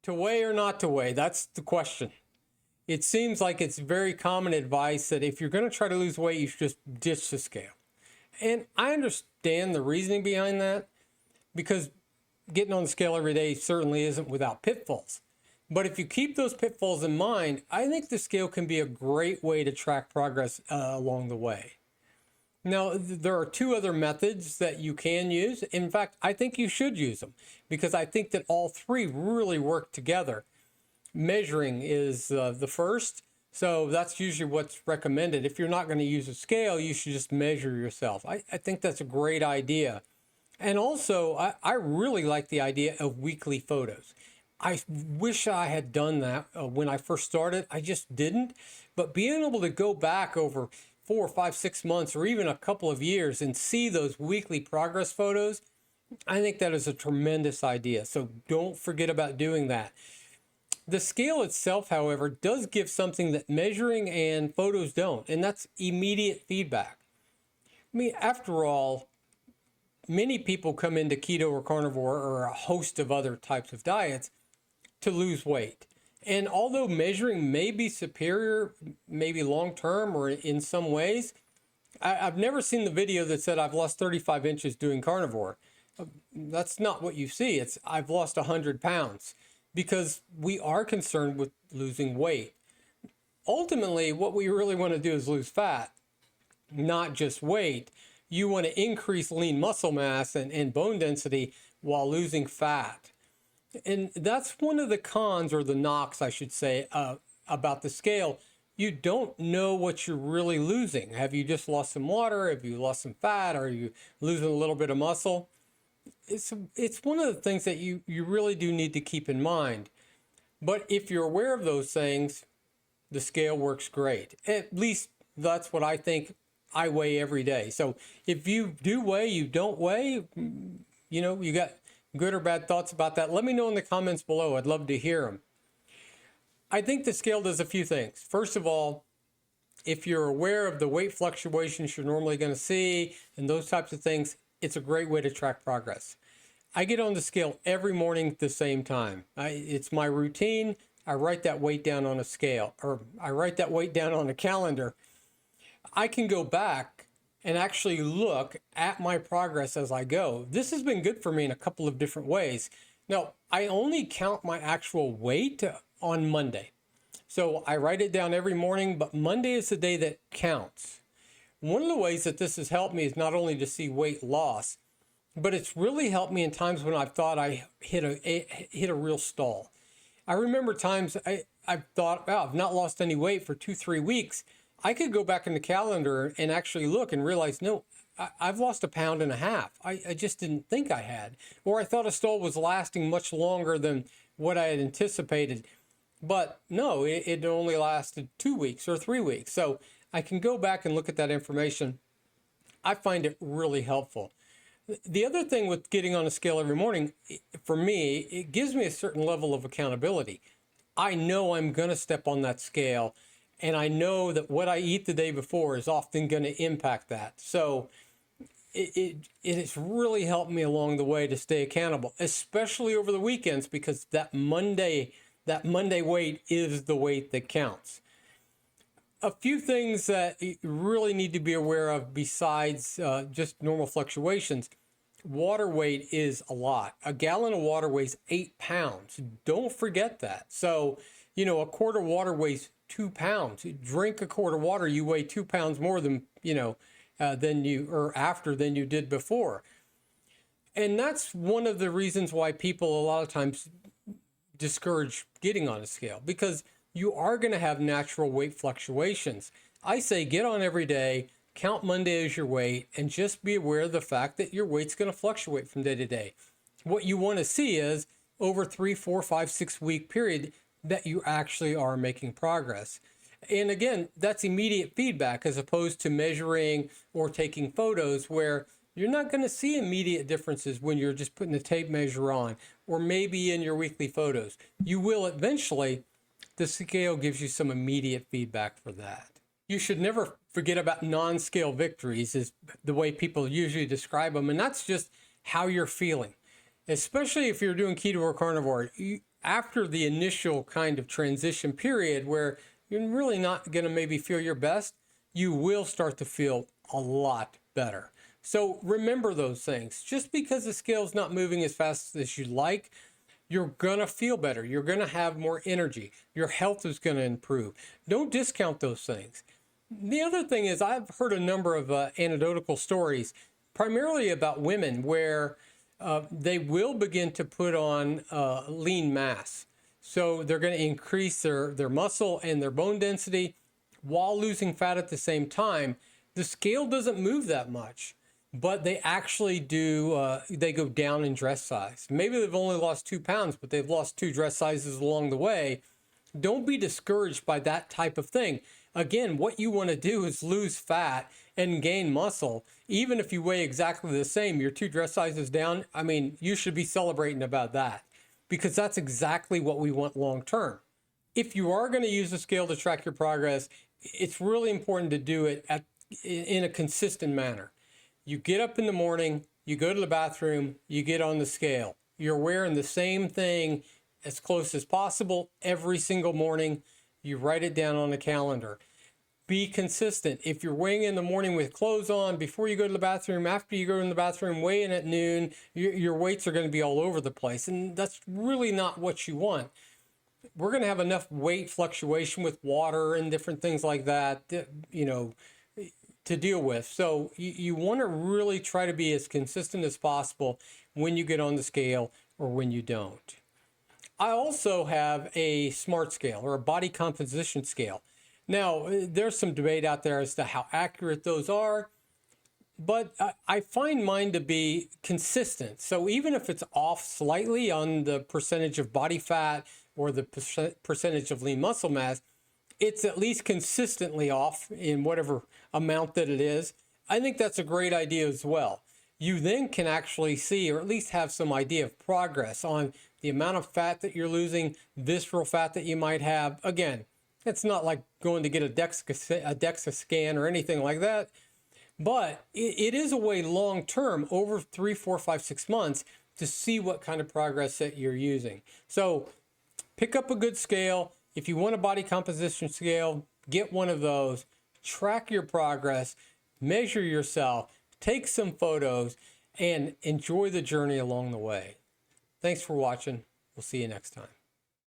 To weigh or not to weigh, that's the question. It seems like it's very common advice that if you're going to try to lose weight, you should just ditch the scale. And I understand the reasoning behind that, because getting on the scale every day certainly isn't without pitfalls. But if you keep those pitfalls in mind, I think the scale can be a great way to track progress along the way. Now, there are two other methods that you can use. In fact, I think you should use them because I think that all three really work together. Measuring is the first. So that's usually what's recommended. If you're not going to use a scale, you should just measure yourself. I think that's a great idea. And also, I really like the idea of weekly photos. I wish I had done that when I first started. I just didn't. But being able to go back over 4 or 5, 6 months, or even a couple of years and see those weekly progress photos, I think that is a tremendous idea. So don't forget about doing that. The scale itself, however, does give something that measuring and photos don't, and that's immediate feedback. I mean, after all, many people come into keto or carnivore or a host of other types of diets to lose weight. And although measuring may be superior, maybe long-term or in some ways, I've never seen the video that said I've lost 35 inches doing carnivore. That's not what you see. It's I've lost 100 pounds, because we are concerned with losing weight. Ultimately, what we really want to do is lose fat, not just weight. You want to increase lean muscle mass and bone density while losing fat. And that's one of the cons, or the knocks, I should say, about the scale. You don't know what you're really losing. Have you just lost some water? Have you lost some fat? Are you losing a little bit of muscle? It's one of the things that you really do need to keep in mind. But if you're aware of those things, the scale works great. At least that's what I think. I weigh every day. So if you do weigh, you don't weigh, you got good or bad thoughts about that, let me know in the comments below. I'd love to hear them. I think the scale does a few things. First of all, if you're aware of the weight fluctuations you're normally going to see and those types of things, it's a great way to track progress. I get on the scale every morning at the same time. It's my routine. I write that weight down on a scale, or I write that weight down on a calendar. I can go back and actually look at my progress as I go. This has been good for me in a couple of different ways. Now, I only count my actual weight on Monday. So I write it down every morning, but Monday is the day that counts. One of the ways that this has helped me is not only to see weight loss, but it's really helped me in times when I've thought I hit a real stall. I remember times I've thought, wow, I've not lost any weight for 2-3 weeks. I could go back in the calendar and actually look and realize, no, I've lost 1.5 pounds. I just didn't think I had. Or I thought a stall was lasting much longer than what I had anticipated. But no, it only lasted 2 weeks or 3 weeks. So I can go back and look at that information. I find it really helpful. The other thing with getting on a scale every morning, for me, it gives me a certain level of accountability. I know I'm going to step on that scale, and I know that what I eat the day before is often going to impact that. So it has really helped me along the way to stay accountable, especially over the weekends, because that Monday weight is the weight that counts. A few things that you really need to be aware of besides just normal fluctuations. Water weight is a lot. A gallon of water weighs 8 pounds. Don't forget that. So, a quart of water weighs 2 pounds. You drink a quart of water, you weigh 2 pounds more than you did before. And that's one of the reasons why people a lot of times discourage getting on a scale, because you are going to have natural weight fluctuations. I say get on every day, count Monday as your weight, and just be aware of the fact that your weight's going to fluctuate from day to day. What you want to see is over 3, 4, 5, 6 week period that you actually are making progress. And again, that's immediate feedback as opposed to measuring or taking photos, where you're not going to see immediate differences when you're just putting a tape measure on, or maybe in your weekly photos. You will eventually. The scale gives you some immediate feedback for that. You should never forget about non-scale victories, is the way people usually describe them. And that's just how you're feeling. Especially if you're doing keto or carnivore, after the initial kind of transition period where you're really not going to maybe feel your best, you will start to feel a lot better. So remember those things. Just because the scale's not moving as fast as you'd like, you're going to feel better. You're going to have more energy. Your health is going to improve. Don't discount those things. The other thing is, I've heard a number of anecdotal stories, primarily about women, where they will begin to put on lean mass. So they're going to increase their muscle and their bone density while losing fat at the same time. The scale doesn't move that much, but they actually do, they go down in dress size. Maybe they've only lost 2 pounds, but they've lost 2 dress sizes along the way. Don't be discouraged by that type of thing. Again, what you want to do is lose fat and gain muscle. Even if you weigh exactly the same, you're 2 dress sizes down, I mean, you should be celebrating about that, because that's exactly what we want long term. If you are going to use the scale to track your progress, it's really important to do it in a consistent manner. You get up in the morning, you go to the bathroom, you get on the scale. You're wearing the same thing as close as possible every single morning. You write it down on a calendar. Be consistent. If you're weighing in the morning with clothes on, before you go to the bathroom, after you go in the bathroom, weigh in at noon, your weights are going to be all over the place. And that's really not what you want. We're going to have enough weight fluctuation with water and different things like that, you know, to deal with. So you want to really try to be as consistent as possible when you get on the scale or when you don't. I also have a SMART scale, or a body composition scale. Now, there's some debate out there as to how accurate those are, but I find mine to be consistent. So even if it's off slightly on the percentage of body fat or the percentage of lean muscle mass, it's at least consistently off in whatever amount that it is. I think that's a great idea as well. You then can actually see, or at least have some idea of progress on the amount of fat that you're losing, visceral fat that you might have. Again, it's not like going to get a DEXA scan or anything like that, but it is a way long term, over 3, 4, 5, 6 months, to see what kind of progress that you're using. So pick up a good scale. If you want a body composition scale, get one of those. Track your progress, measure yourself, take some photos, and enjoy the journey along the way. Thanks for watching. We'll see you next time.